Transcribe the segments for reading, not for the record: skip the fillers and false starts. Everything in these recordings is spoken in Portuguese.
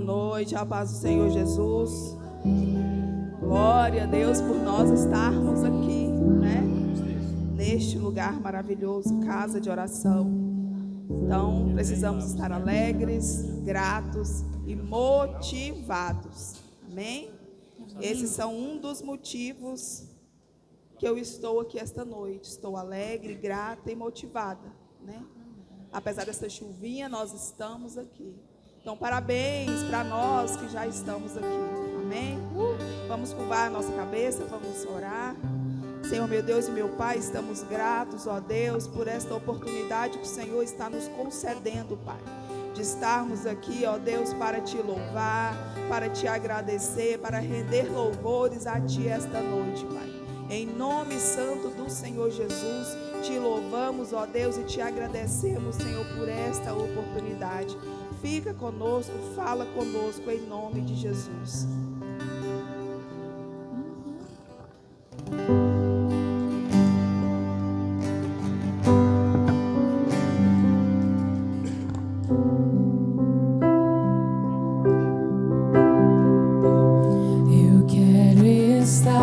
noite, a paz do Senhor Jesus. Glória a Deus por nós estarmos aqui, né? Neste lugar maravilhoso, casa de oração. Então, precisamos estar alegres, gratos e motivados. Amém? Esses são um dos motivos que eu estou aqui esta noite. Estou alegre, grata e motivada, né? Apesar dessa chuvinha, nós estamos aqui. Então, parabéns para nós que já estamos aqui. Amém? Vamos curvar a nossa cabeça, vamos orar. Senhor, meu Deus e meu Pai, estamos gratos, ó Deus, por esta oportunidade que o Senhor está nos concedendo, Pai. De estarmos aqui, ó Deus, para te louvar, para te agradecer, para render louvores a ti esta noite, Pai. Em nome santo do Senhor Jesus, te louvamos, ó Deus, e te agradecemos, Senhor, por esta oportunidade. Fica conosco, fala conosco, em nome de Jesus. Eu quero estar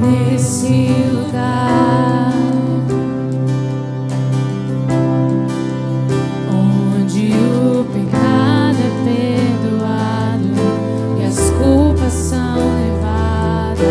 nesse lugar onde o pecado é perdoado e as culpas são levadas.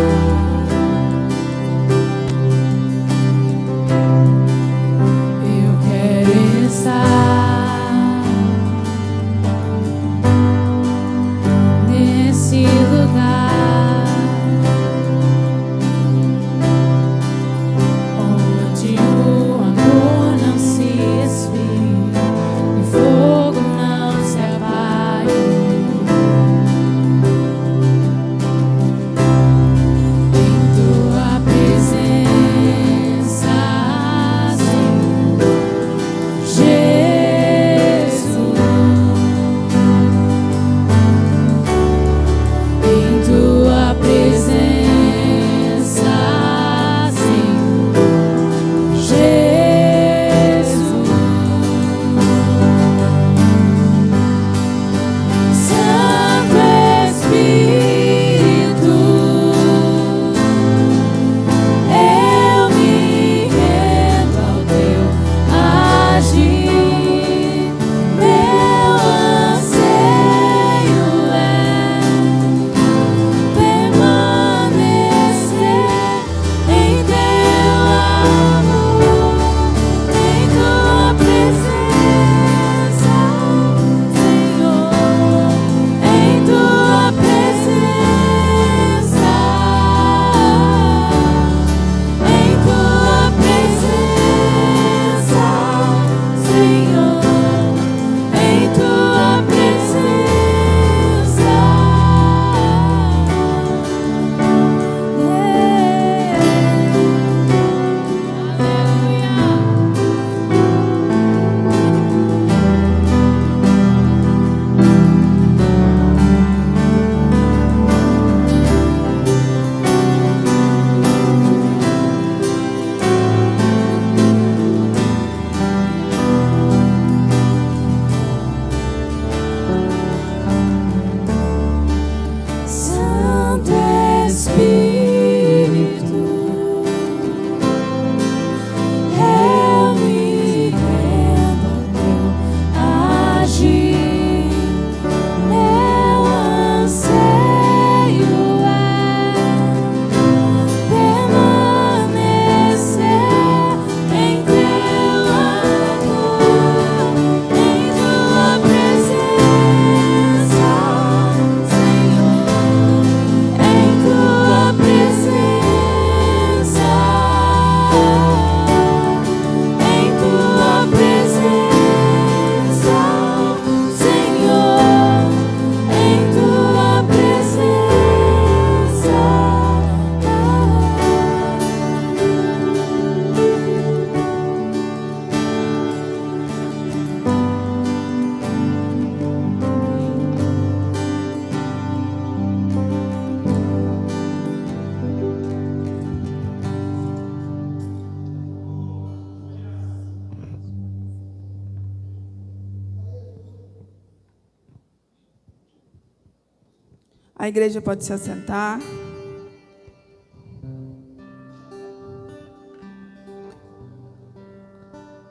A igreja pode se assentar.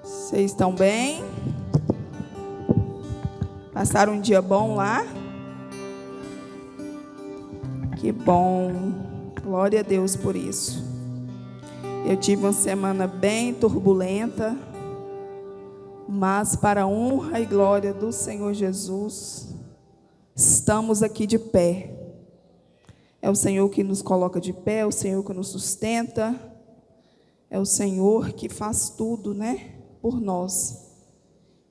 Vocês estão bem? Passaram um dia bom lá? Que bom. Glória a Deus por isso. Eu tive uma semana bem turbulenta, mas para a honra e glória do Senhor Jesus, estamos aqui de pé. É o Senhor que nos coloca de pé, é o Senhor que nos sustenta, é o Senhor que faz tudo, né, por nós.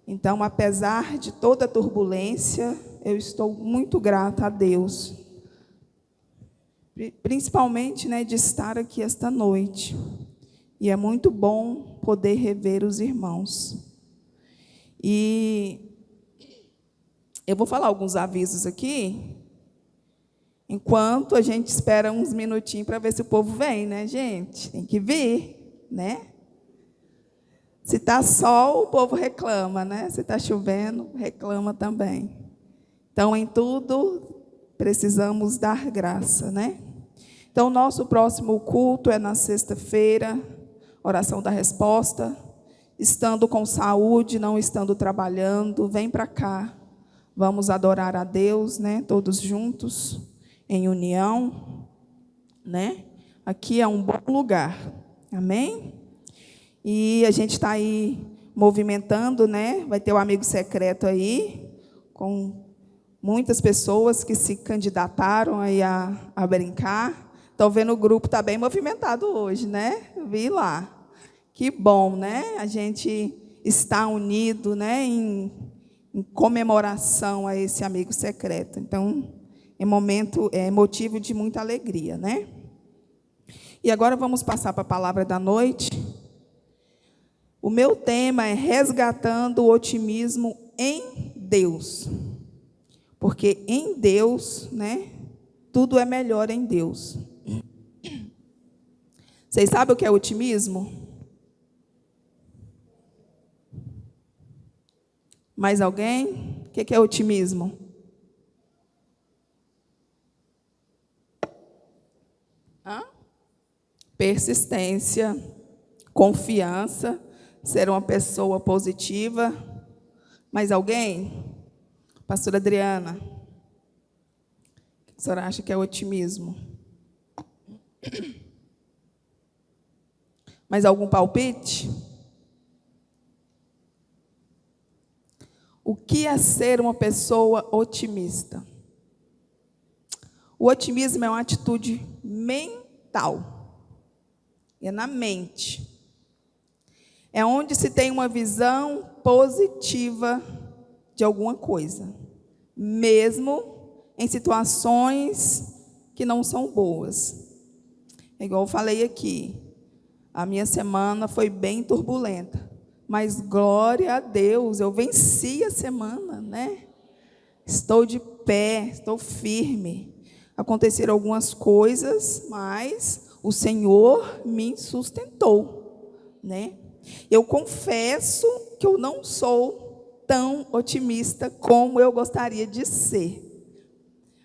Então, apesar de toda a turbulência, eu estou muito grata a Deus, principalmente, né, de estar aqui esta noite. E é muito bom poder rever os irmãos. E eu vou falar alguns avisos aqui, enquanto a gente espera uns minutinhos para ver se o povo vem, né, gente? Tem que vir, né? Se está sol, o povo reclama, né? Se está chovendo, reclama também. Então, em tudo, precisamos dar graça, né? Então, nosso próximo culto é na sexta-feira, oração da resposta. Estando com saúde, não estando trabalhando, vem para cá. Vamos adorar a Deus, né? Todos juntos, em união, né? Aqui é um bom lugar, amém? E a gente está aí movimentando, né? Vai ter o amigo secreto aí, com muitas pessoas que se candidataram aí a brincar. Estou vendo o grupo está bem movimentado hoje, né? Vi lá. Que bom, né? A gente está unido, né? Em comemoração a esse amigo secreto. Então, é motivo de muita alegria, né? E agora vamos passar para a palavra da noite. O meu tema é resgatando o otimismo em Deus. Porque em Deus, né? Tudo é melhor em Deus. Vocês sabem o que é otimismo? Mais alguém? O que é otimismo? Persistência, confiança, ser uma pessoa positiva. Mais alguém? Pastora Adriana, o que a senhora acha que é otimismo? Mais algum palpite? O que é ser uma pessoa otimista? O otimismo é uma atitude mental. É na mente. É onde se tem uma visão positiva de alguma coisa, mesmo em situações que não são boas. É igual eu falei aqui, a minha semana foi bem turbulenta. Mas, glória a Deus, eu venci a semana, né? Estou de pé, estou firme. Aconteceram algumas coisas, mas o Senhor me sustentou, né? Eu confesso que eu não sou tão otimista como eu gostaria de ser.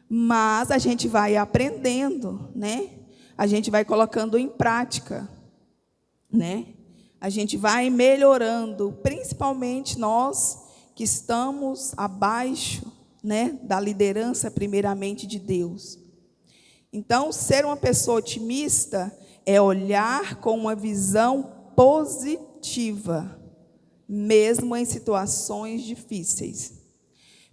Mas a gente vai aprendendo, né? A gente vai colocando em prática, né? A gente vai melhorando, principalmente nós que estamos abaixo, né, da liderança primeiramente de Deus. Então, ser uma pessoa otimista é olhar com uma visão positiva, mesmo em situações difíceis.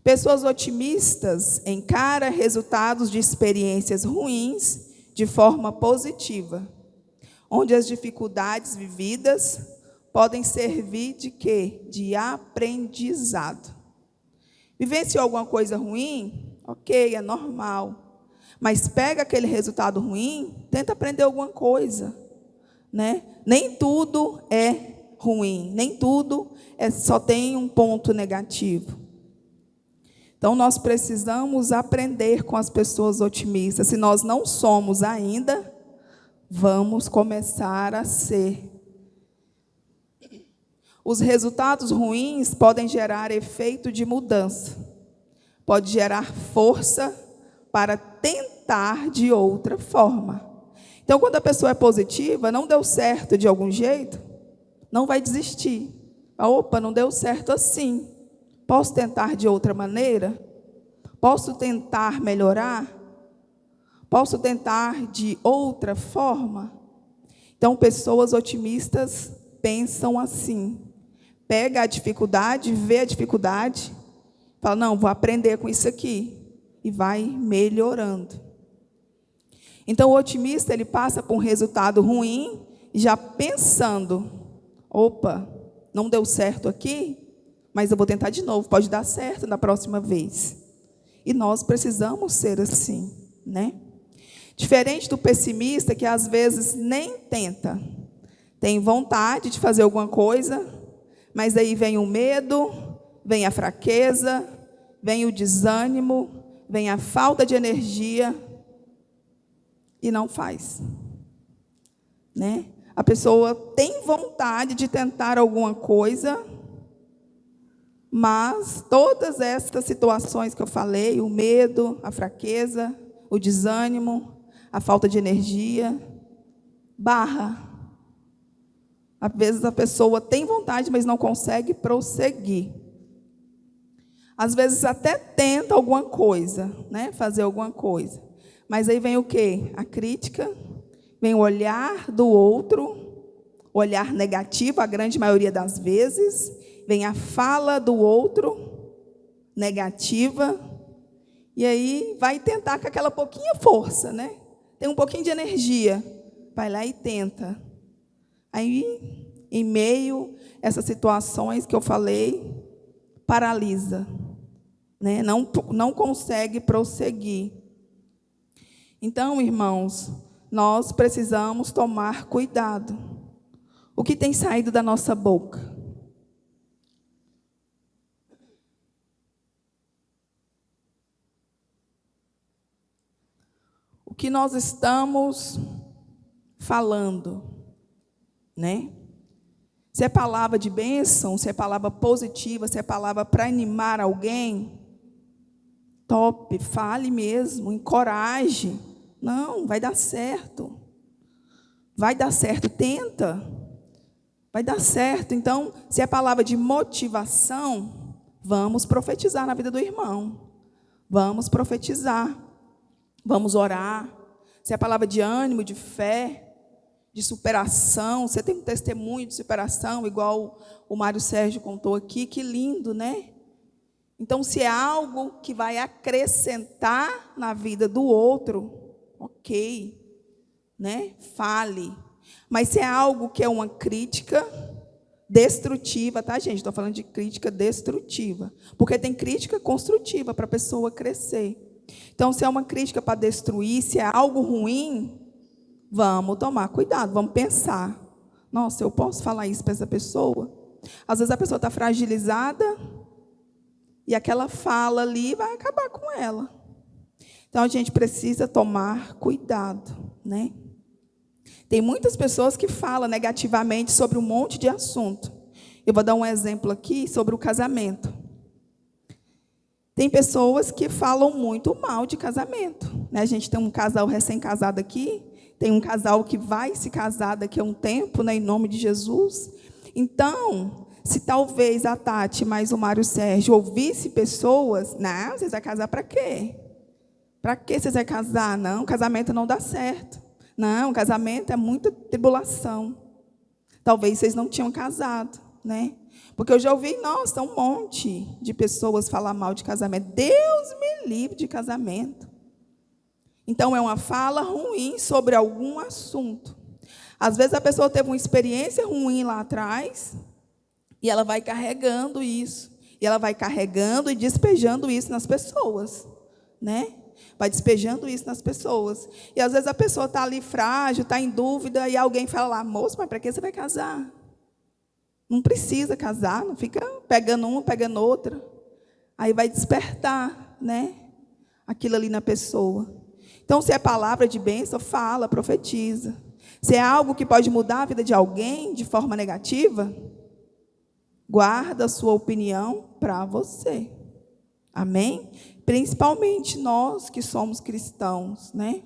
Pessoas otimistas encaram resultados de experiências ruins de forma positiva, onde as dificuldades vividas podem servir de quê? De aprendizado. Vivenciou alguma coisa ruim? Ok, é normal. Mas pega aquele resultado ruim, tenta aprender alguma coisa, né? Nem tudo é ruim, nem tudo só tem um ponto negativo. Então, nós precisamos aprender com as pessoas otimistas. Se nós não somos ainda, vamos começar a ser. Os resultados ruins podem gerar efeito de mudança. Pode gerar força para tentar de outra forma. Então, quando a pessoa é positiva, não deu certo de algum jeito, não vai desistir. Opa, não deu certo assim. Posso tentar de outra maneira? Posso tentar melhorar? Posso tentar de outra forma? Então, pessoas otimistas pensam assim. Pega a dificuldade, vê a dificuldade, fala, não, vou aprender com isso aqui. E vai melhorando. Então, o otimista, ele passa por um resultado ruim, já pensando, opa, não deu certo aqui, mas eu vou tentar de novo, pode dar certo na próxima vez. E nós precisamos ser assim, né? Diferente do pessimista, que às vezes nem tenta, tem vontade de fazer alguma coisa, mas aí vem o medo, vem a fraqueza, vem o desânimo, vem a falta de energia e não faz, né? A pessoa tem vontade de tentar alguma coisa, mas todas essas situações que eu falei, o medo, a fraqueza, o desânimo, a falta de energia, barra. Às vezes a pessoa tem vontade, mas não consegue prosseguir. Às vezes até tenta alguma coisa, né? Fazer alguma coisa. Mas aí vem o quê? A crítica, vem o olhar do outro, o olhar negativo, a grande maioria das vezes, vem a fala do outro, negativa, e aí vai tentar com aquela pouquinha força, né? Tem um pouquinho de energia, vai lá e tenta. Aí, em meio a essas situações que eu falei, paralisa, né? Não consegue prosseguir. Então, irmãos, nós precisamos tomar cuidado. O que tem saído da nossa boca? O que nós estamos falando, né? Se é palavra de bênção, se é palavra positiva, se é palavra para animar alguém, top, fale mesmo, encoraje. Não, vai dar certo. Vai dar certo, tenta. Vai dar certo. Então, se é palavra de motivação, vamos profetizar na vida do irmão. Vamos profetizar. Vamos orar. Se é palavra de ânimo, de fé, de superação, você tem um testemunho de superação, igual o Mário Sérgio contou aqui, que lindo, né? Então, se é algo que vai acrescentar na vida do outro, ok, né? Fale. Mas se é algo que é uma crítica destrutiva, tá, gente? Estou falando de crítica destrutiva. Porque tem crítica construtiva para a pessoa crescer. Então, se é uma crítica para destruir, se é algo ruim, vamos tomar cuidado, vamos pensar. Nossa, eu posso falar isso para essa pessoa? Às vezes a pessoa está fragilizada e aquela fala ali vai acabar com ela. Então, a gente precisa tomar cuidado, né? Tem muitas pessoas que falam negativamente sobre um monte de assunto. Eu vou dar um exemplo aqui sobre o casamento. Tem pessoas que falam muito mal de casamento, né? A gente tem um casal recém-casado aqui, tem um casal que vai se casar daqui a um tempo, né, em nome de Jesus. Então, se talvez a Tati mais o Mário Sérgio ouvisse pessoas, não, vocês vão casar para quê? Para que vocês vão casar? Não, casamento não dá certo. Não, casamento é muita tribulação. Talvez vocês não tinham casado, né? Porque eu já ouvi, nossa, um monte de pessoas falar mal de casamento. Deus me livre de casamento. Então, é uma fala ruim sobre algum assunto. Às vezes, a pessoa teve uma experiência ruim lá atrás, e ela vai carregando isso. E ela vai carregando e despejando isso nas pessoas, né? Vai despejando isso nas pessoas. E, às vezes, a pessoa está ali frágil, está em dúvida, e alguém fala lá, moço, mas para que você vai casar? Não precisa casar, não fica pegando uma, pegando outra. Aí vai despertar, né, aquilo ali na pessoa. Então, se é palavra de bênção, fala, profetiza. Se é algo que pode mudar a vida de alguém de forma negativa, guarda a sua opinião para você. Amém? Principalmente nós que somos cristãos, né?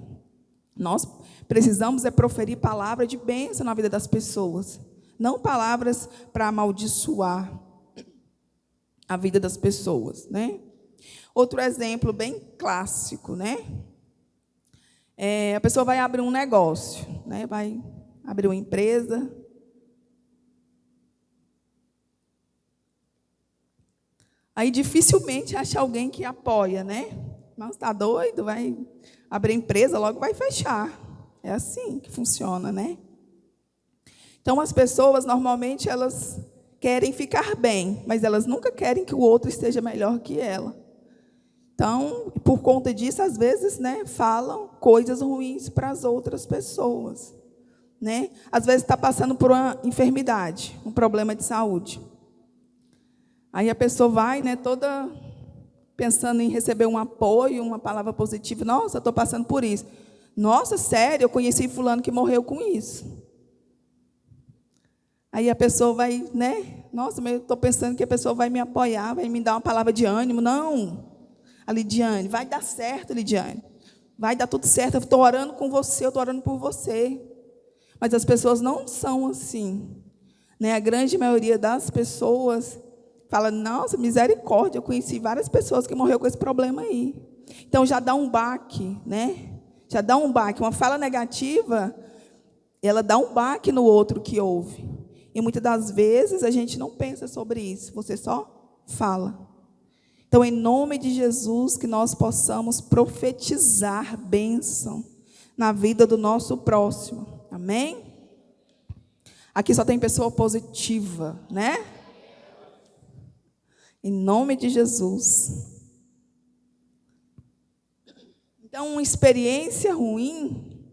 Nós precisamos proferir palavra de bênção na vida das pessoas, não palavras para amaldiçoar a vida das pessoas, né? Outro exemplo bem clássico, né? A pessoa vai abrir um negócio, né? Vai abrir uma empresa. Aí dificilmente acha alguém que apoia, né? Mas está doido, vai abrir empresa, logo vai fechar. É assim que funciona, né? Então as pessoas normalmente elas querem ficar bem, mas elas nunca querem que o outro esteja melhor que ela. Então, por conta disso, às vezes, né, falam coisas ruins para as outras pessoas, né? Às vezes está passando por uma enfermidade, um problema de saúde. Aí a pessoa vai, né, toda pensando em receber um apoio, uma palavra positiva. Nossa, estou passando por isso. Nossa, sério, eu conheci fulano que morreu com isso. Aí a pessoa vai, né? Nossa, mas eu estou pensando que a pessoa vai me apoiar, vai me dar uma palavra de ânimo. Não. A Lidiane, vai dar certo, Lidiane. Vai dar tudo certo. Eu estou orando com você, eu estou orando por você. Mas as pessoas não são assim, né? A grande maioria das pessoas fala, nossa, misericórdia, eu conheci várias pessoas que morreram com esse problema aí. Então já dá um baque, né? Já dá um baque. Uma fala negativa, ela dá um baque no outro que ouve. E muitas das vezes a gente não pensa sobre isso, você só fala. Então, em nome de Jesus, que nós possamos profetizar bênção na vida do nosso próximo. Amém? Aqui só tem pessoa positiva, né? Em nome de Jesus. Então, uma experiência ruim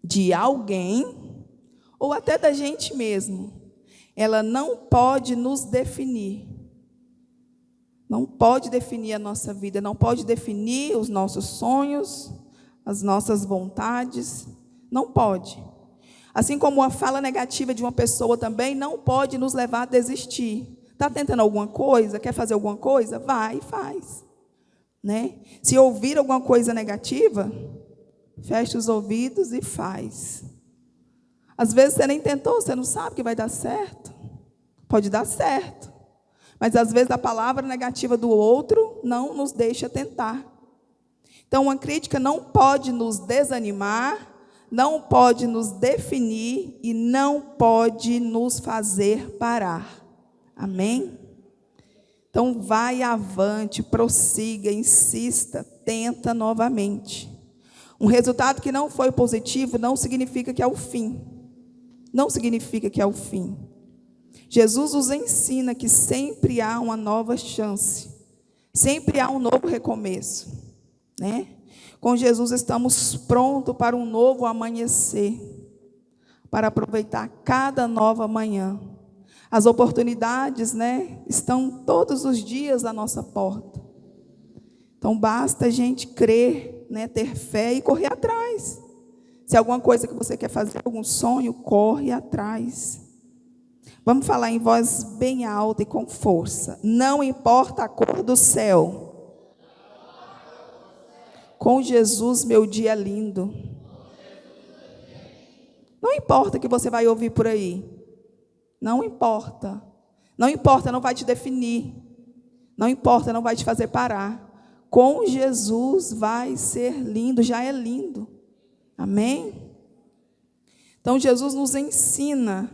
de alguém, ou até da gente mesmo, ela não pode nos definir. Não pode definir a nossa vida, não pode definir os nossos sonhos, as nossas vontades, não pode. Assim como a fala negativa de uma pessoa também não pode nos levar a desistir. Está tentando alguma coisa, quer fazer alguma coisa? Vai e faz. Né? Se ouvir alguma coisa negativa, fecha os ouvidos e faz. Às vezes você nem tentou, você não sabe que vai dar certo. Pode dar certo. Mas às vezes a palavra negativa do outro não nos deixa tentar. Então uma crítica não pode nos desanimar, não pode nos definir e não pode nos fazer parar. Amém? Então vai avante, prossiga, insista, tenta novamente. Um resultado que não foi positivo não significa que é o fim. Não significa que é o fim. Jesus nos ensina que sempre há uma nova chance. Sempre há um novo recomeço, né? Com Jesus estamos prontos para um novo amanhecer, para aproveitar cada nova manhã. As oportunidades, né, estão todos os dias à nossa porta. Então basta a gente crer, né, ter fé e correr atrás. Se alguma coisa que você quer fazer, algum sonho, corre atrás. Vamos falar em voz bem alta e com força. Não importa a cor do céu. Com Jesus, meu dia é lindo. Não importa o que você vai ouvir por aí. Não importa. Não importa, não vai te definir. Não importa, não vai te fazer parar. Com Jesus vai ser lindo, já é lindo. Amém? Então Jesus nos ensina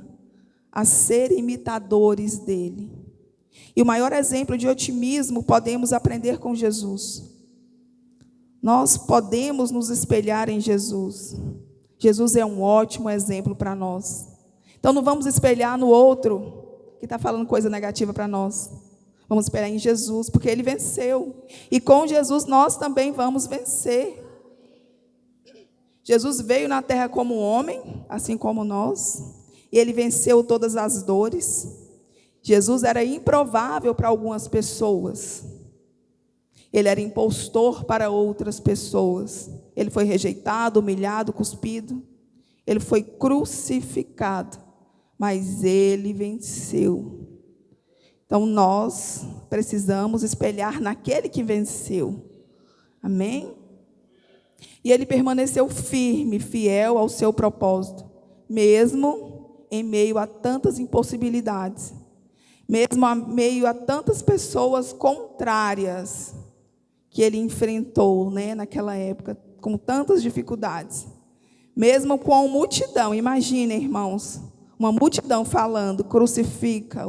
a ser imitadores dele. E o maior exemplo de otimismo podemos aprender com Jesus. Nós podemos nos espelhar em Jesus. Jesus é um ótimo exemplo para nós. Então não vamos espelhar no outro que está falando coisa negativa para nós. Vamos espelhar em Jesus, porque ele venceu. E com Jesus nós também vamos vencer. Jesus veio na terra como homem, assim como nós. E ele venceu todas as dores. Jesus era improvável para algumas pessoas. Ele era impostor para outras pessoas. Ele foi rejeitado, humilhado, cuspido. Ele foi crucificado. Mas ele venceu. Então, nós precisamos espelhar naquele que venceu. Amém? E ele permaneceu firme, fiel ao seu propósito, mesmo em meio a tantas impossibilidades, mesmo em meio a tantas pessoas contrárias que ele enfrentou, né, naquela época, com tantas dificuldades. Mesmo com a multidão, imaginem, irmãos, uma multidão falando, crucifica,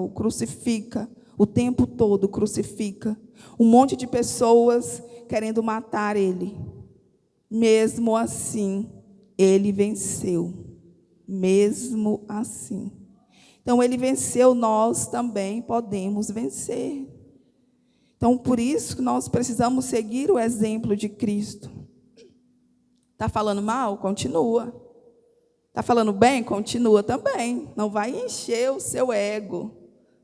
o tempo todo crucifica. Um monte de pessoas querendo matar ele. Mesmo assim, ele venceu. Mesmo assim. Então, ele venceu, nós também podemos vencer. Então, por isso que nós precisamos seguir o exemplo de Cristo. Está falando mal? Continua. Está falando bem? Continua também. Não vai encher o seu ego.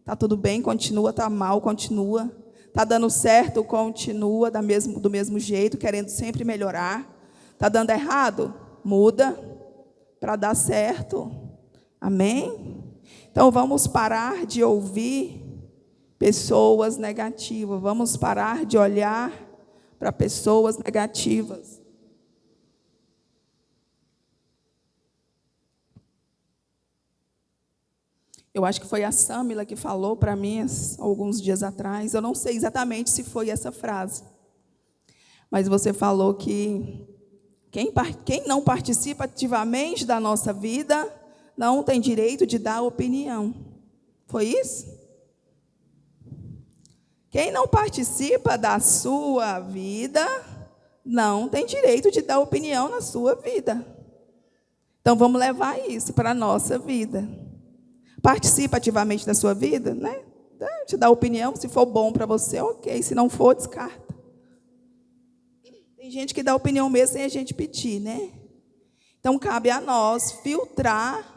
Está tudo bem? Continua. Está mal? Continua. Está dando certo? Continua do mesmo jeito, querendo sempre melhorar. Está dando errado? Muda para dar certo. Amém? Então, vamos parar de ouvir pessoas negativas. Vamos parar de olhar para pessoas negativas. Eu acho que foi a Samila que falou para mim alguns dias atrás. Eu não sei exatamente se foi essa frase. Mas você falou que quem não participa ativamente da nossa vida não tem direito de dar opinião. Foi isso? Quem não participa da sua vida não tem direito de dar opinião na sua vida. Então, vamos levar isso para a nossa vida. Participa ativamente da sua vida, né? Te dá opinião, se for bom para você, ok. Se não for, descarta. Tem gente que dá opinião mesmo sem a gente pedir, né? Então, cabe a nós filtrar,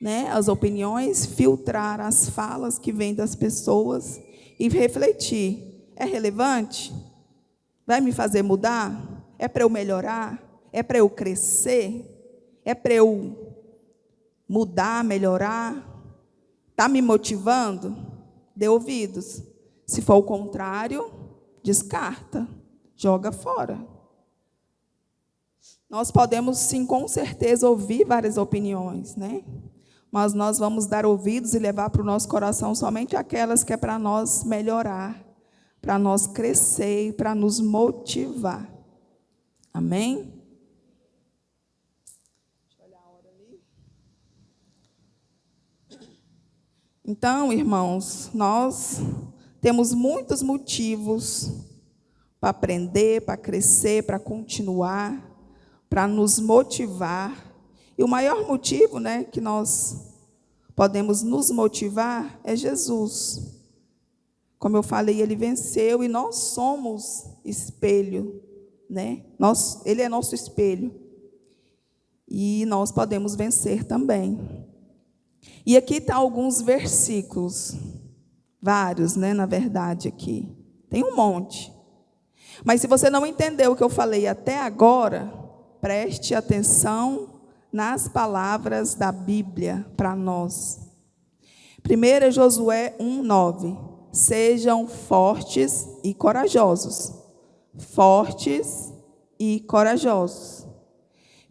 né, as opiniões, filtrar as falas que vêm das pessoas e refletir. É relevante? Vai me fazer mudar? É para eu melhorar? É para eu crescer? É para eu mudar, melhorar? Está me motivando? Dê ouvidos. Se for o contrário, descarta, joga fora. Nós podemos, sim, com certeza, ouvir várias opiniões, né? Mas nós vamos dar ouvidos e levar para o nosso coração somente aquelas que é para nós melhorar, para nós crescer e para nos motivar. Amém? Então, irmãos, nós temos muitos motivos para aprender, para crescer, para continuar, para nos motivar. E o maior motivo, né, que nós podemos nos motivar é Jesus. Como eu falei, ele venceu e nós somos espelho, né? Ele é nosso espelho. E nós podemos vencer também. E aqui estão alguns versículos, vários, né, na verdade, aqui. Tem um monte. Mas se você não entendeu o que eu falei até agora, preste atenção nas palavras da Bíblia para nós. 1 Josué 1:9. Sejam fortes e corajosos. Fortes e corajosos.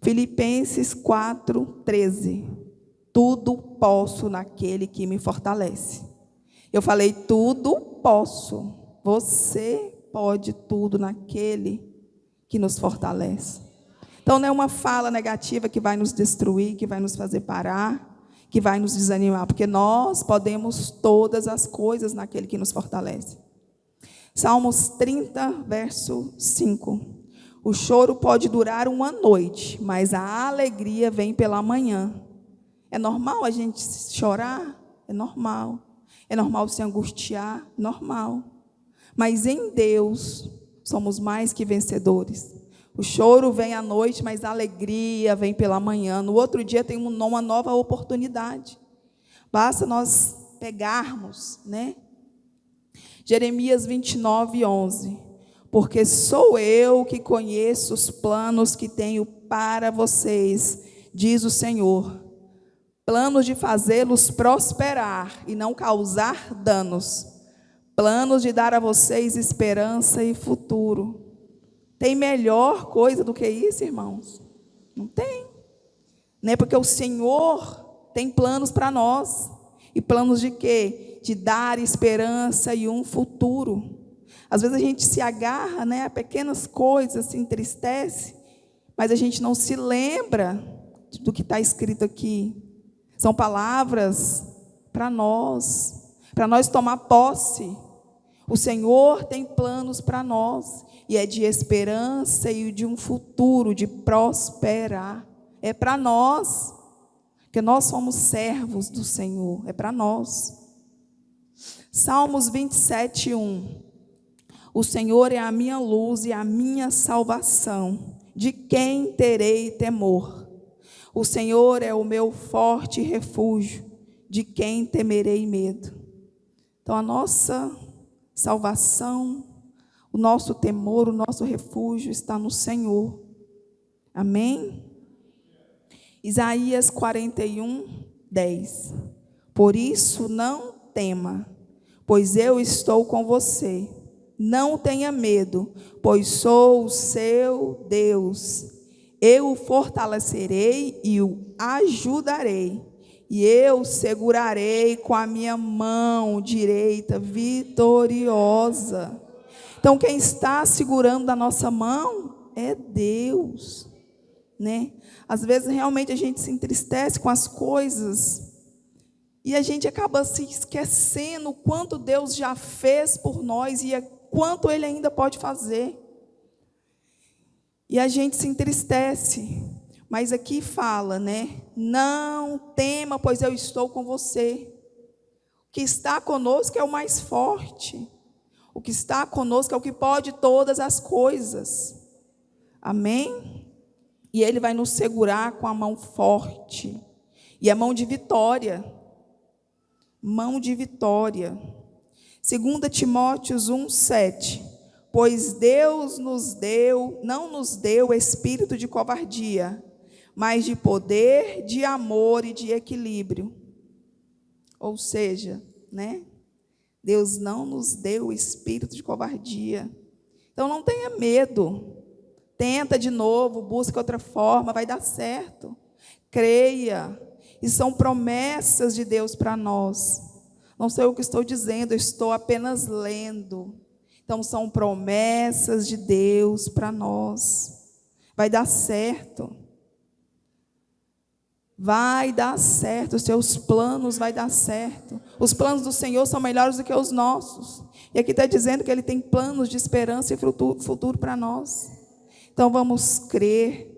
Filipenses 4:13. Tudo posso naquele que me fortalece. Eu falei, tudo posso. Você pode tudo naquele que nos fortalece. Então, não é uma fala negativa que vai nos destruir, que vai nos fazer parar, que vai nos desanimar, porque nós podemos todas as coisas naquele que nos fortalece. Salmos 30, verso 5. O choro pode durar uma noite, mas a alegria vem pela manhã. É normal a gente chorar? É normal. É normal se angustiar? Normal. Mas em Deus somos mais que vencedores. O choro vem à noite, mas a alegria vem pela manhã. No outro dia tem uma nova oportunidade. Basta nós pegarmos, né? Jeremias 29:11. Porque sou eu que conheço os planos que tenho para vocês, diz o Senhor. planos de fazê-los prosperar e não causar danos, planos de dar a vocês esperança e futuro. Tem melhor coisa do que isso, irmãos? Não tem. Né? Porque o Senhor tem planos para nós. E planos de quê? De dar esperança e um futuro. Às vezes a gente se agarra, né, a pequenas coisas, se entristece, mas a gente não se lembra do que está escrito aqui. São palavras para nós tomar posse. O Senhor tem planos para nós, e é de esperança e de um futuro, de prosperar. É para nós, porque nós somos servos do Senhor, é para nós. Salmos 27, 1. O Senhor é a minha luz e a minha salvação, de quem terei temor? O Senhor é o meu forte refúgio, de quem temerei medo? Então a nossa salvação, o nosso temor, o nosso refúgio está no Senhor. Amém? Isaías 41, 10. Por isso não tema, pois eu estou com você. Não tenha medo, pois sou o seu Deus. Eu o fortalecerei e o ajudarei. E eu segurarei com a minha mão direita vitoriosa. Então, quem está segurando a nossa mão é Deus, né? Às vezes, realmente, a gente se entristece com as coisas e a gente acaba se esquecendo o quanto Deus já fez por nós e quanto Ele ainda pode fazer. E a gente se entristece. Mas aqui fala, né? Não tema, pois eu estou com você. O que está conosco é o mais forte. O que está conosco é o que pode todas as coisas. Amém? E Ele vai nos segurar com a mão forte. E a mão de vitória. Mão de vitória. 2 Timóteo 1, 7. Pois Deus não nos deu espírito de covardia, mas de poder, de amor e de equilíbrio. Ou seja, né? Deus não nos deu o espírito de covardia. Então não tenha medo. Tenta de novo, busca outra forma, vai dar certo. Creia. E são promessas de Deus para nós. Não sou eu que estou dizendo, eu estou apenas lendo. Então são promessas de Deus para nós. Vai dar certo. Vai dar certo, os seus planos vai dar certo. Os planos do Senhor são melhores do que os nossos. E aqui está dizendo que Ele tem planos de esperança e futuro para nós. Então vamos crer,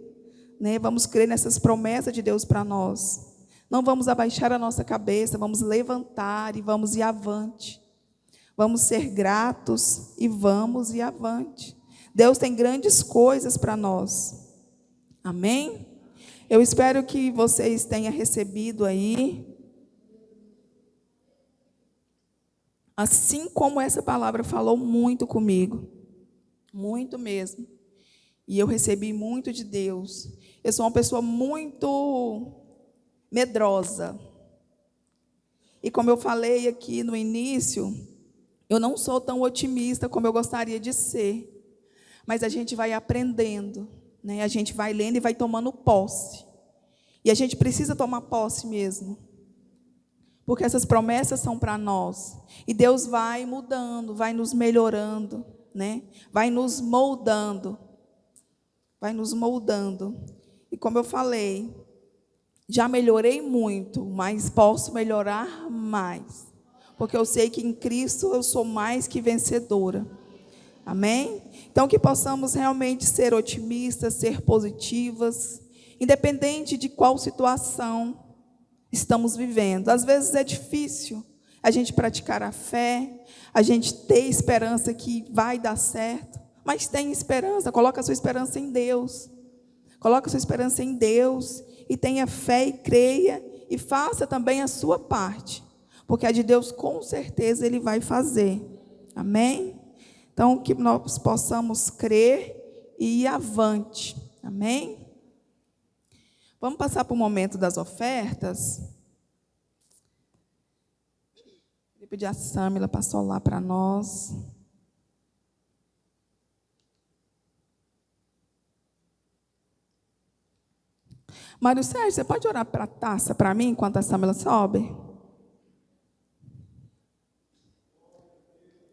né? Vamos crer nessas promessas de Deus para nós. Não vamos abaixar a nossa cabeça, vamos levantar e vamos ir avante. Vamos ser gratos e vamos ir avante. Deus tem grandes coisas para nós. Amém? Eu espero que vocês tenham recebido aí, assim como essa palavra falou muito comigo, muito mesmo. E eu recebi muito de Deus. Eu sou uma pessoa muito medrosa. E como eu falei aqui no início, eu não sou tão otimista como eu gostaria de ser. Mas a gente vai aprendendo, né? A gente vai lendo e vai tomando posse. E a gente precisa tomar posse mesmo. Porque essas promessas são para nós. E Deus vai mudando, vai nos melhorando, né? Vai nos moldando. Vai nos moldando. E como eu falei, já melhorei muito, mas posso melhorar mais. Porque eu sei que em Cristo eu sou mais que vencedora. Amém? Então que possamos realmente ser otimistas, ser positivas, independente de qual situação estamos vivendo. Às vezes é difícil a gente praticar a fé, a gente ter esperança que vai dar certo, mas tem esperança, coloca a sua esperança em Deus. Coloca a sua esperança em Deus e tenha fé e creia e faça também a sua parte, porque a de Deus com certeza Ele vai fazer. Amém? Então que nós possamos crer e ir avante. Amém? Vamos passar para o momento das ofertas. pedir a Sâmila para solar para nós. Mário Sérgio, você pode orar para a taça para mim enquanto a Sâmila sobe?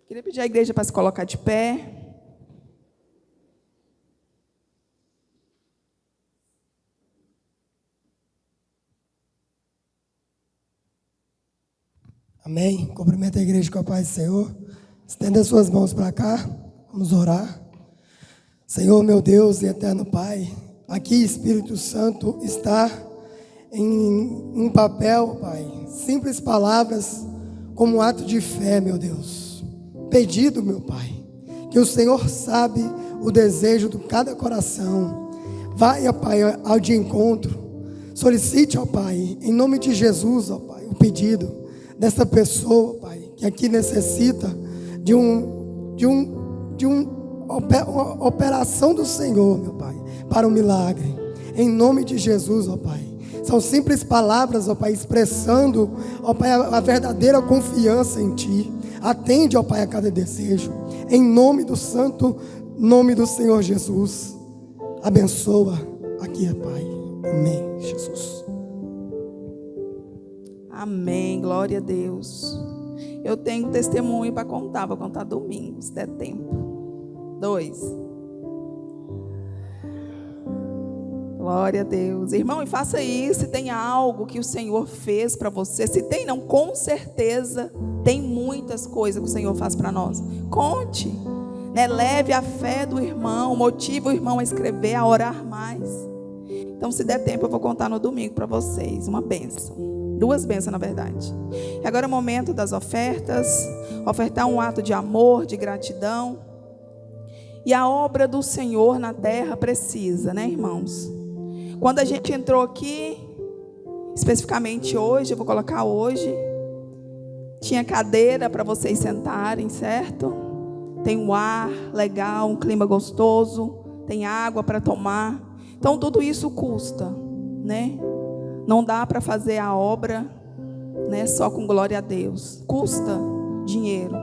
Queria pedir à igreja para se colocar de pé. Amém. Cumprimento a igreja com a paz do Senhor. Estenda as suas mãos para cá. Vamos orar. Senhor, meu Deus e eterno Pai, aqui Espírito Santo está em um papel, Pai, simples palavras como um ato de fé, meu Deus. Pedido, meu Pai, que o Senhor sabe o desejo de cada coração. Vai, ó Pai, ao de encontro. Solicite, ó Pai, em nome de Jesus, ó Pai, o pedido dessa pessoa, Pai, que aqui necessita de uma operação do Senhor, meu Pai, para um milagre. Em nome de Jesus, ó Pai. São simples palavras, ó Pai, expressando, ó Pai, a verdadeira confiança em Ti. Atende, ó Pai, a cada desejo. Em nome do santo nome do Senhor Jesus. Abençoa aqui, Pai. Amém, Jesus. Amém, glória a Deus. Eu tenho testemunho para contar, vou contar domingo, se der tempo. 2. Glória a Deus. Irmão, e faça isso, se tem algo que o Senhor fez para você. Se tem, não, com certeza tem muitas coisas que o Senhor faz para nós. Conte, né? Leve a fé do irmão, motive o irmão a escrever, a orar mais. Então, se der tempo, eu vou contar no domingo para vocês, uma bênção. 2 bênçãos, na verdade. E agora é o momento das ofertas. Ofertar um ato de amor, de gratidão. E a obra do Senhor na terra precisa, né, irmãos? Quando a gente entrou aqui, especificamente hoje, eu vou colocar hoje, tinha cadeira para vocês sentarem, certo? Tem um ar legal, um clima gostoso, tem água para tomar. Então, tudo isso custa, né? Não dá para fazer a obra, né, só com glória a Deus. Custa dinheiro.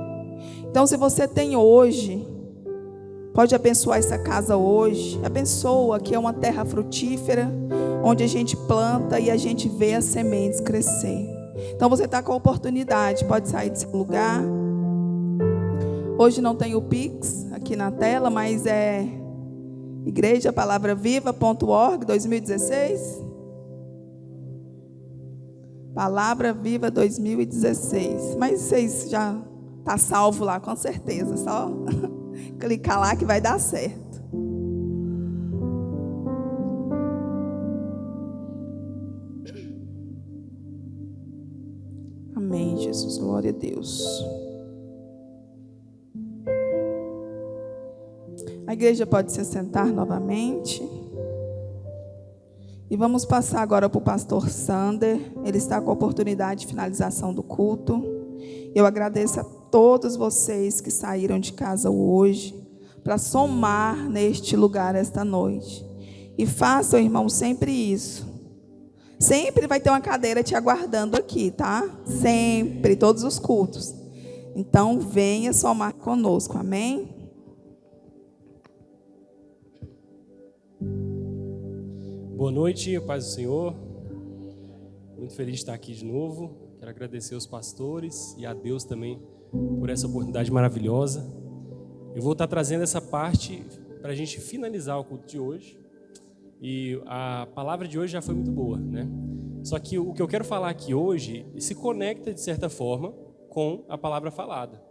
Então, se você tem hoje, pode abençoar essa casa hoje. Abençoa, que é uma terra frutífera, onde a gente planta e a gente vê as sementes crescer. Então, você está com a oportunidade, pode sair desse lugar. Hoje não tem o Pix aqui na tela, mas é igrejapalavraviva.org 2016. Palavra Viva 2016. Mas vocês já tá salvo lá, com certeza. Só clicar lá que vai dar certo. Amém, Jesus. Glória a Deus. A igreja pode se sentar novamente. E vamos passar agora para o pastor Sander. Ele está com a oportunidade de finalização do culto. Eu agradeço a todos vocês que saíram de casa hoje para somar neste lugar esta noite. E façam, irmão, sempre isso. Sempre vai ter uma cadeira te aguardando aqui, tá? Sempre, todos os cultos. Então, venha somar conosco, amém? Boa noite, paz do Senhor. Muito feliz de estar aqui de novo. Quero agradecer aos pastores e a Deus também por essa oportunidade maravilhosa. Eu vou estar trazendo essa parte para a gente finalizar o culto de hoje. E a palavra de hoje já foi muito boa, né? Só que o que eu quero falar aqui hoje se conecta de certa forma com a palavra falada.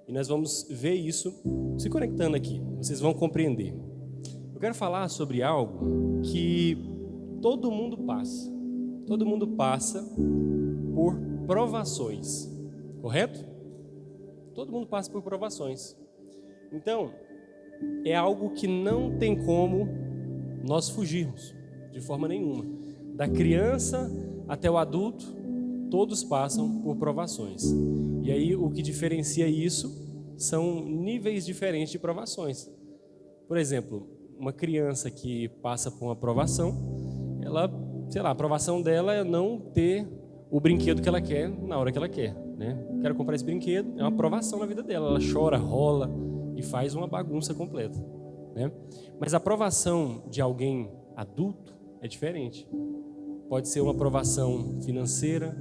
E nós vamos ver isso se conectando aqui. Vocês vão compreender. Eu quero falar sobre algo que todo mundo passa. Todo mundo passa por provações, correto? Todo mundo passa por provações. Então, é algo que não tem como nós fugirmos, de forma nenhuma. Da criança até o adulto, todos passam por provações. E aí, o que diferencia isso são níveis diferentes de provações. Por exemplo, uma criança que passa por uma provação, ela, sei lá, a provação dela é não ter o brinquedo que ela quer na hora que ela quer. né? Quero comprar esse brinquedo, é uma aprovação na vida dela. Ela chora, rola e faz uma bagunça completa, né? Mas a aprovação de alguém adulto é diferente. Pode ser uma aprovação financeira,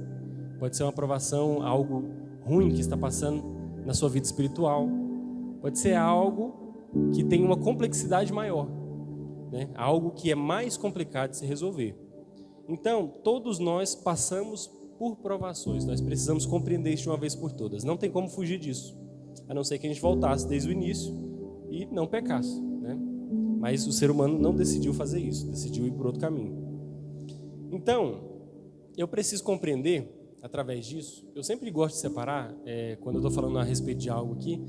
pode ser uma aprovação, algo ruim que está passando na sua vida espiritual, pode ser algo que tem uma complexidade maior, né? Algo que é mais complicado de se resolver. Então, todos nós passamos por provações, nós precisamos compreender isso de uma vez por todas. Não tem como fugir disso, a não ser que a gente voltasse desde o início e não pecasse, né? Mas o ser humano não decidiu fazer isso, decidiu ir por outro caminho. Então, eu preciso compreender, através disso, eu sempre gosto de separar, quando eu estou falando a respeito de algo aqui,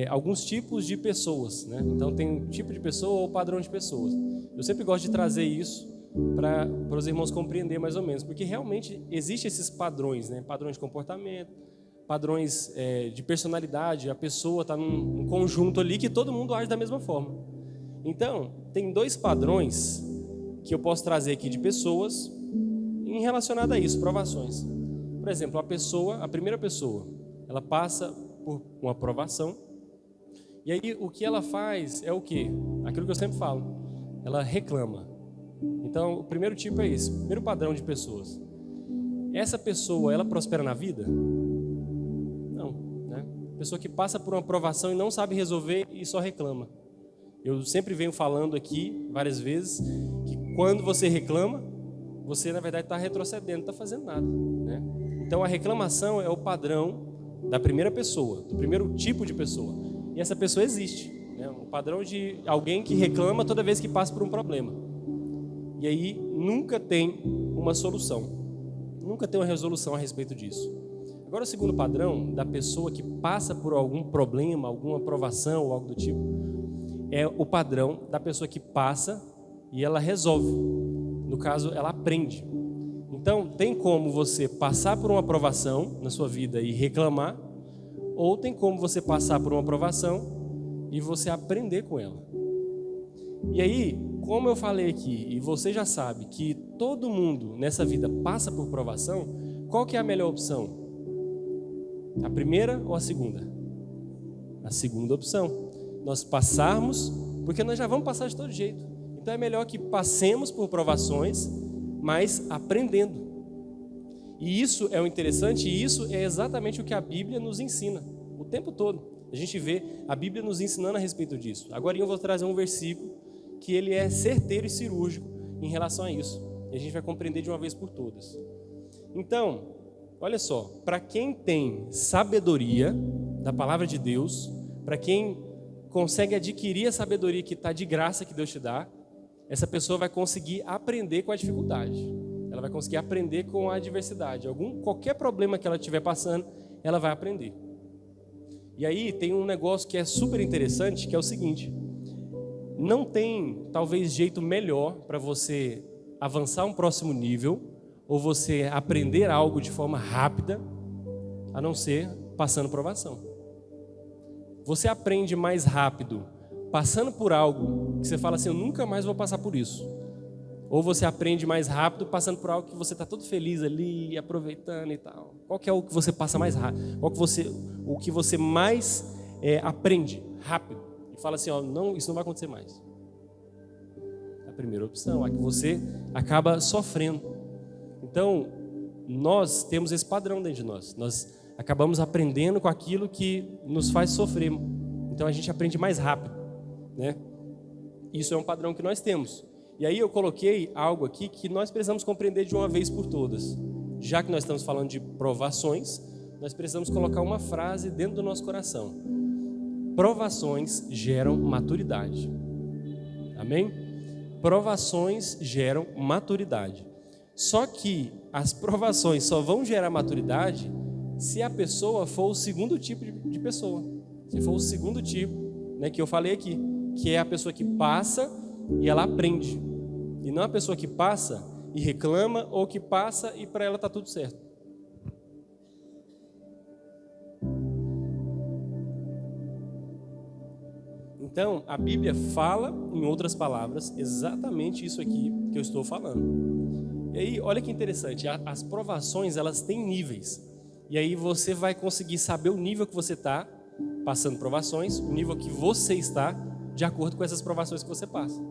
alguns tipos de pessoas, né? Então, tem um tipo de pessoa ou padrão de pessoas. Eu sempre gosto de trazer isso para os irmãos compreender mais ou menos, porque realmente existem esses padrões, né? Padrões de comportamento, padrões de personalidade, a pessoa está num conjunto ali que todo mundo age da mesma forma. Então, tem dois padrões que eu posso trazer aqui de pessoas em relacionado a isso, provações. Por exemplo, a primeira pessoa, ela passa por uma provação, e aí o que ela faz é o quê? Aquilo que eu sempre falo, ela reclama. Então, o primeiro tipo é esse, o primeiro padrão de pessoas. Essa pessoa, ela prospera na vida? Não, né? Pessoa que passa por uma provação e não sabe resolver e só reclama. Eu sempre venho falando aqui, várias vezes, que quando você reclama, você, na verdade, está retrocedendo, não está fazendo nada, né? Então, a reclamação é o padrão da primeira pessoa, do primeiro tipo de pessoa. E essa pessoa existe, né? O padrão de alguém que reclama toda vez que passa por um problema. E aí, nunca tem uma solução, nunca tem uma resolução a respeito disso. Agora, o segundo padrão da pessoa que passa por algum problema, alguma provação ou algo do tipo, é o padrão da pessoa que passa e ela resolve. No caso, ela aprende. Então, tem como você passar por uma provação na sua vida e reclamar, ou tem como você passar por uma provação e você aprender com ela. E aí, como eu falei aqui, e você já sabe que todo mundo nessa vida passa por provação, qual que é a melhor opção? A primeira ou a segunda? A segunda opção. Nós passarmos, porque nós já vamos passar de todo jeito. Então é melhor que passemos por provações, mas aprendendo. E isso é o interessante, e isso é exatamente o que a Bíblia nos ensina o tempo todo. A gente vê a Bíblia nos ensinando a respeito disso. Agora eu vou trazer um versículo que ele é certeiro e cirúrgico em relação a isso. E a gente vai compreender de uma vez por todas. Então, olha só, para quem tem sabedoria da palavra de Deus, para quem consegue adquirir a sabedoria que está de graça que Deus te dá, essa pessoa vai conseguir aprender com a dificuldade. Ela vai conseguir aprender com a adversidade. Qualquer problema que ela estiver passando, ela vai aprender. E aí tem um negócio que é super interessante, que é o seguinte: não tem talvez jeito melhor para você avançar um próximo nível ou você aprender algo de forma rápida, a não ser passando provação. Você aprende mais rápido passando por algo que você fala assim, eu nunca mais vou passar por isso. Ou você aprende mais rápido passando por algo que você está todo feliz ali, aproveitando e tal. Qual que é o que você passa mais rápido? O que você mais aprende rápido? E fala assim, ó, não, isso não vai acontecer mais. A primeira opção, a que você acaba sofrendo. Então, nós temos esse padrão dentro de nós. Nós acabamos aprendendo com aquilo que nos faz sofrer. Então, a gente aprende mais rápido, né? Isso é um padrão que nós temos. E aí eu coloquei algo aqui que nós precisamos compreender de uma vez por todas. Já que nós estamos falando de provações, nós precisamos colocar uma frase dentro do nosso coração. Provações geram maturidade. Amém? Provações geram maturidade. Só que as provações só vão gerar maturidade se a pessoa for o segundo tipo de pessoa. Se for o segundo tipo, né, que eu falei aqui, que é a pessoa que passa e ela aprende. E não a pessoa que passa e reclama ou que passa e para ela está tudo certo. Então, a Bíblia fala, em outras palavras, exatamente isso aqui que eu estou falando. E aí, olha que interessante, as provações, elas têm níveis. E aí você vai conseguir saber o nível que você está passando provações, o nível que você está de acordo com essas provações que você passa.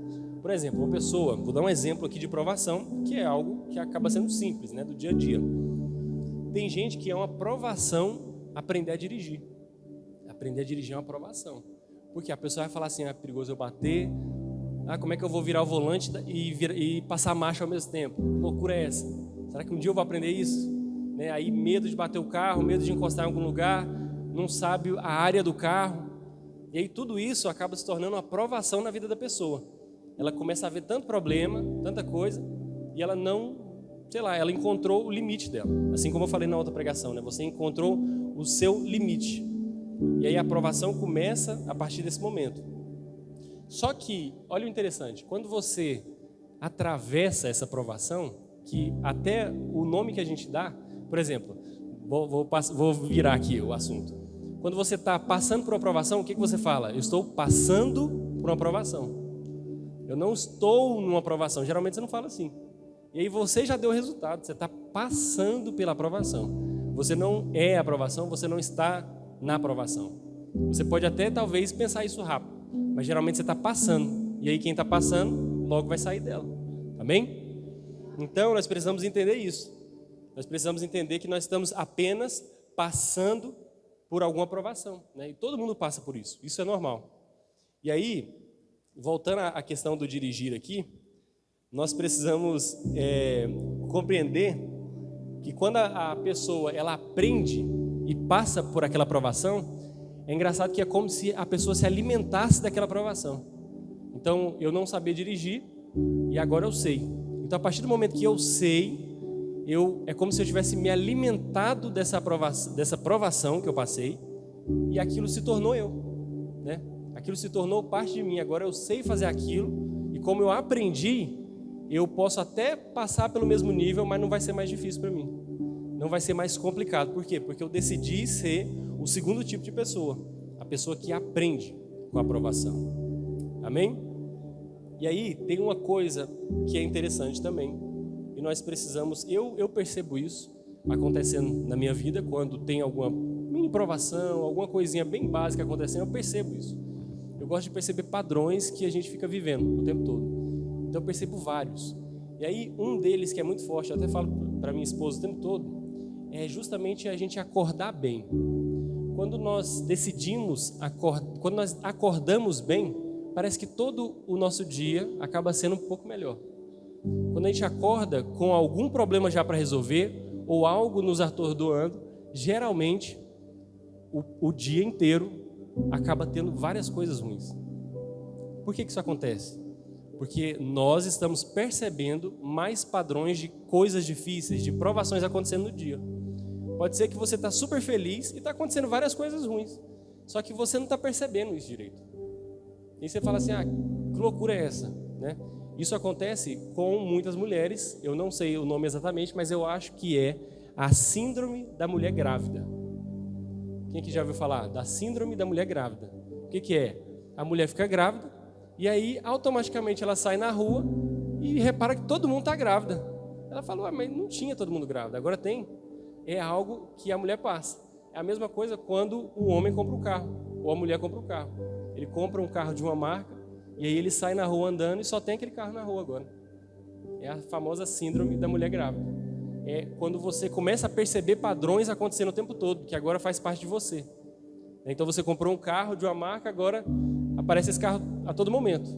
Por exemplo, uma pessoa, vou dar um exemplo aqui de provação, que é algo que acaba sendo simples, né, do dia a dia. Tem gente que é uma provação aprender a dirigir. Aprender a dirigir é uma provação. Porque a pessoa vai falar assim, é perigoso eu bater, como é que eu vou virar o volante e passar a marcha ao mesmo tempo? Que loucura é essa? Será que um dia eu vou aprender isso? Né? Aí medo de bater o carro, medo de encostar em algum lugar, não sabe a área do carro. E aí tudo isso acaba se tornando uma provação na vida da pessoa. Ela começa a ver tanto problema, tanta coisa, e ela não, ela encontrou o limite dela. Assim como eu falei na outra pregação, né? Você encontrou o seu limite. E aí a provação começa a partir desse momento. Só que, olha o interessante, quando você atravessa essa provação, que até o nome que a gente dá, por exemplo, vou virar aqui o assunto. Quando você está passando por uma provação, o que você fala? Eu estou passando por uma provação. Eu não estou numa provação. Geralmente você não fala assim. E aí você já deu o resultado. Você está passando pela provação. Você não é a provação, você não está na provação. Você pode até talvez pensar isso rápido, mas geralmente você está passando. E aí quem está passando, logo vai sair dela. Amém? Então nós precisamos entender isso. Nós precisamos entender que nós estamos apenas passando por alguma provação, né? E todo mundo passa por isso. Isso é normal. E aí, voltando à questão do dirigir aqui, nós precisamos compreender que quando a pessoa ela aprende e passa por aquela provação, é engraçado que é como se a pessoa se alimentasse daquela provação. Então, eu não sabia dirigir e agora eu sei. Então, a partir do momento que eu sei, é como se eu tivesse me alimentado dessa provação que eu passei e aquilo se tornou eu, né? Aquilo se tornou parte de mim. Agora eu sei fazer aquilo e como eu aprendi, eu posso até passar pelo mesmo nível, mas não vai ser mais difícil para mim. Não vai ser mais complicado. Por quê? Porque eu decidi ser o segundo tipo de pessoa, a pessoa que aprende com a provação. Amém? E aí tem uma coisa que é interessante também. E nós precisamos, eu percebo isso acontecendo na minha vida, quando tem alguma mini provação, alguma coisinha bem básica acontecendo, eu percebo isso. Eu gosto de perceber padrões que a gente fica vivendo o tempo todo. Então eu percebo vários. E aí um deles que é muito forte, eu até falo para minha esposa o tempo todo, é justamente a gente acordar bem. Quando nós quando nós acordamos bem, parece que todo o nosso dia acaba sendo um pouco melhor. Quando a gente acorda com algum problema já para resolver ou algo nos atordoando, geralmente o dia inteiro acaba tendo várias coisas ruins. Por que isso acontece? Porque nós estamos percebendo mais padrões de coisas difíceis, de provações acontecendo no dia. Pode ser que você está super feliz e está acontecendo várias coisas ruins, só que você não está percebendo isso direito. E você fala assim, que loucura é essa, né? Isso acontece com muitas mulheres, eu não sei o nome exatamente, mas eu acho que é a síndrome da mulher grávida. Quem que já ouviu falar da síndrome da mulher grávida? O que é? A mulher fica grávida e aí automaticamente ela sai na rua e repara que todo mundo está grávida. Ela fala, mas não tinha todo mundo grávida, agora tem. É algo que a mulher passa. É a mesma coisa quando o homem compra um carro ou a mulher compra um carro. Ele compra um carro de uma marca e aí ele sai na rua andando e só tem aquele carro na rua agora. É a famosa síndrome da mulher grávida. É quando você começa a perceber padrões acontecendo o tempo todo, que agora faz parte de você. Então você comprou um carro de uma marca, agora aparece esse carro a todo momento.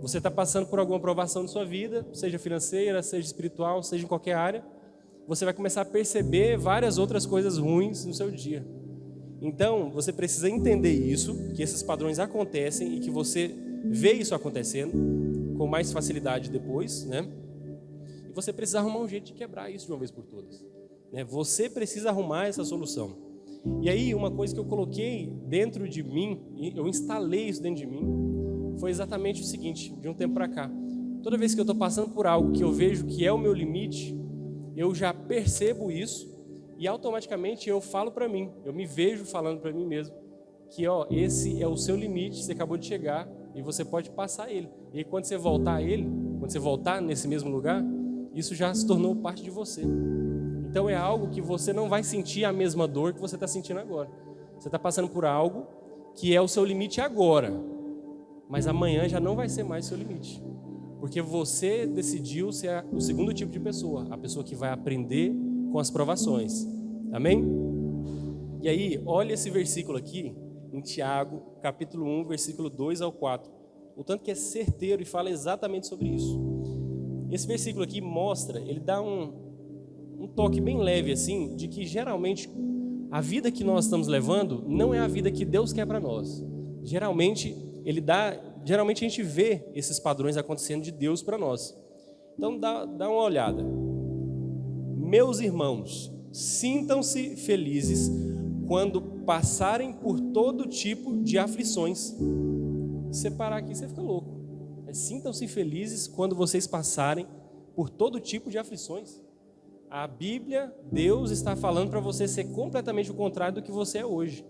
Você está passando por alguma provação na sua vida, seja financeira, seja espiritual, seja em qualquer área. Você vai começar a perceber várias outras coisas ruins no seu dia. Então você precisa entender isso, que esses padrões acontecem e que você vê isso acontecendo com mais facilidade depois, né? E você precisa arrumar um jeito de quebrar isso de uma vez por todas, né? Você precisa arrumar essa solução. E aí uma coisa que eu coloquei dentro de mim, eu instalei isso dentro de mim, foi exatamente o seguinte, de um tempo para cá. Toda vez que eu estou passando por algo que eu vejo que é o meu limite, eu já percebo isso e automaticamente eu falo para mim, eu me vejo falando para mim mesmo, que esse é o seu limite, você acabou de chegar, e você pode passar ele. E aí, quando você voltar a ele, quando você voltar nesse mesmo lugar, isso já se tornou parte de você. Então é algo que você não vai sentir a mesma dor que você está sentindo agora. Você está passando por algo que é o seu limite agora, mas amanhã já não vai ser mais o seu limite. Porque você decidiu ser o segundo tipo de pessoa, a pessoa que vai aprender com as provações. Amém? E aí, olha esse versículo aqui, em Tiago, capítulo 1, versículo 2 ao 4. O tanto que é certeiro e fala exatamente sobre isso. Esse versículo aqui mostra, ele dá um toque bem leve assim, de que geralmente a vida que nós estamos levando não é a vida que Deus quer para nós. Geralmente a gente vê esses padrões acontecendo de Deus para nós. Então dá uma olhada. Meus irmãos, sintam-se felizes quando passarem por todo tipo de aflições. Se você parar aqui, você fica louco. Sintam-se felizes quando vocês passarem por todo tipo de aflições. A Bíblia, Deus está falando para você ser completamente o contrário do que você é hoje.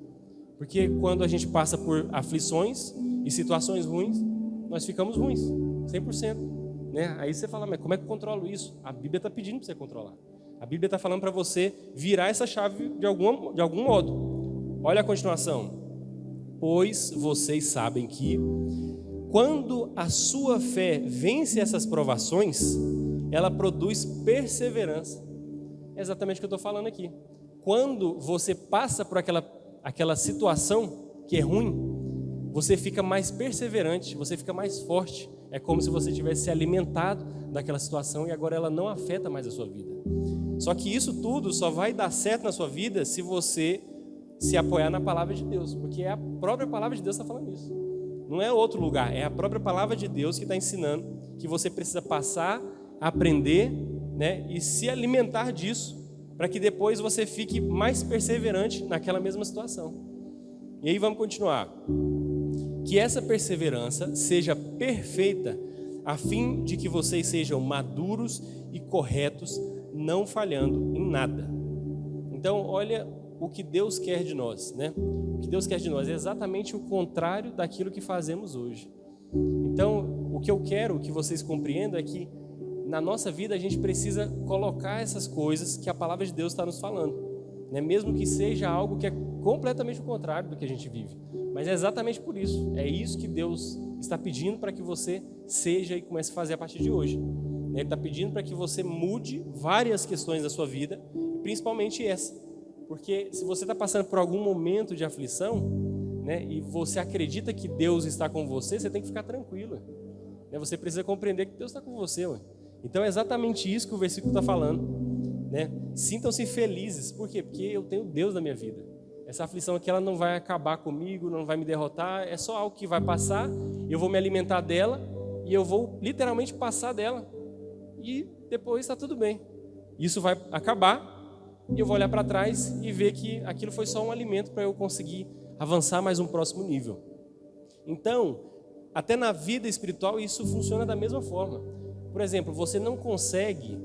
Porque quando a gente passa por aflições e situações ruins, nós ficamos ruins, 100%. Né? Aí você fala, mas como é que eu controlo isso? A Bíblia está pedindo para você controlar. A Bíblia está falando para você virar essa chave de algum modo. Olha a continuação. Pois vocês sabem que quando a sua fé vence essas provações, ela produz perseverança. É exatamente o que eu estou falando aqui. Quando você passa por aquela situação que é ruim, você fica mais perseverante, você fica mais forte. É como se você tivesse se alimentado daquela situação e agora ela não afeta mais a sua vida. Só que isso tudo só vai dar certo na sua vida se você se apoiar na palavra de Deus, porque é a própria palavra de Deus que está falando isso. Não é outro lugar, é a própria palavra de Deus que está ensinando que você precisa passar, aprender, né, e se alimentar disso, para que depois você fique mais perseverante naquela mesma situação. E aí vamos continuar. Que essa perseverança seja perfeita, a fim de que vocês sejam maduros e corretos, não falhando em nada. Então, olha o que Deus quer de nós, né? O que Deus quer de nós é exatamente o contrário daquilo que fazemos hoje. Então, o que eu quero que vocês compreendam é que na nossa vida a gente precisa colocar essas coisas que a palavra de Deus está nos falando, né? Mesmo que seja algo que é completamente o contrário do que a gente vive. Mas é exatamente por isso. É isso que Deus está pedindo para que você seja e comece a fazer a partir de hoje. Ele está pedindo para que você mude várias questões da sua vida, principalmente essa. Porque se você está passando por algum momento de aflição, né, e você acredita que Deus está com você, você tem que ficar tranquilo. Né? Você precisa compreender que Deus está com você. Ué. Então é exatamente isso que o versículo está falando. Né? Sintam-se felizes. Por quê? Porque eu tenho Deus na minha vida. Essa aflição aqui ela não vai acabar comigo, não vai me derrotar. É só algo que vai passar, eu vou me alimentar dela e eu vou literalmente passar dela. E depois está tudo bem. Isso vai acabar e eu vou olhar para trás e ver que aquilo foi só um alimento para eu conseguir avançar mais um próximo nível. Então, até na vida espiritual isso funciona da mesma forma. Por exemplo, você não consegue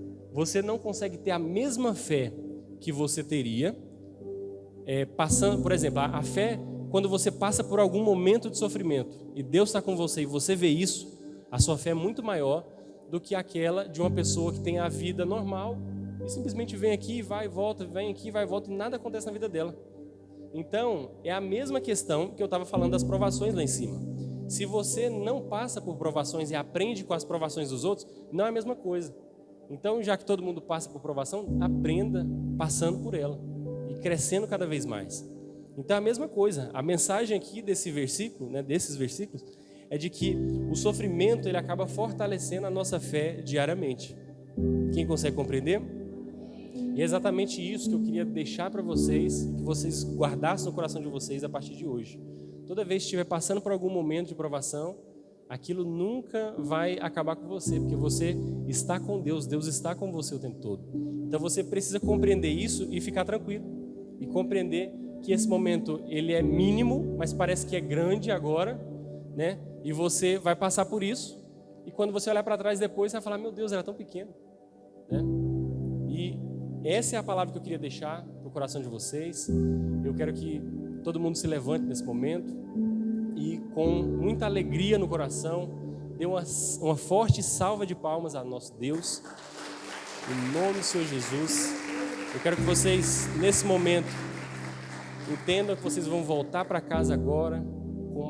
ter a mesma fé que você teria passando, por exemplo, a fé quando você passa por algum momento de sofrimento e Deus está com você e você vê isso, a sua fé é muito maior do que aquela de uma pessoa que tem a vida normal e simplesmente vem aqui, vai e volta, vem aqui, vai e volta e nada acontece na vida dela. Então, é a mesma questão que eu estava falando das provações lá em cima. Se você não passa por provações e aprende com as provações dos outros, não é a mesma coisa. Então, já que todo mundo passa por provação, aprenda passando por ela e crescendo cada vez mais. Então, é a mesma coisa. A mensagem aqui desse versículo, né, desses versículos, é de que o sofrimento ele acaba fortalecendo a nossa fé diariamente. Quem consegue compreender? E é exatamente isso que eu queria deixar para vocês, que vocês guardassem no coração de vocês a partir de hoje. Toda vez que estiver passando por algum momento de provação, aquilo nunca vai acabar com você, porque você está com Deus, Deus está com você o tempo todo. Então você precisa compreender isso e ficar tranquilo. E compreender que esse momento ele é mínimo, mas parece que é grande agora, né? E você vai passar por isso, e quando você olhar para trás depois, você vai falar, meu Deus, era tão pequeno. Né? E essa é a palavra que eu queria deixar no coração de vocês. Eu quero que todo mundo se levante nesse momento e com muita alegria no coração, dê uma forte salva de palmas a nosso Deus. Em nome do Senhor Jesus. Eu quero que vocês, nesse momento, entendam que vocês vão voltar para casa agora com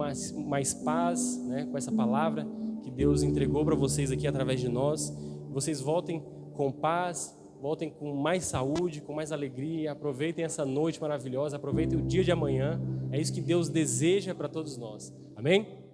mais paz, né? Com essa palavra que Deus entregou para vocês aqui através de nós. Vocês voltem com paz, voltem com mais saúde, com mais alegria. Aproveitem essa noite maravilhosa, aproveitem o dia de amanhã. É isso que Deus deseja para todos nós. Amém?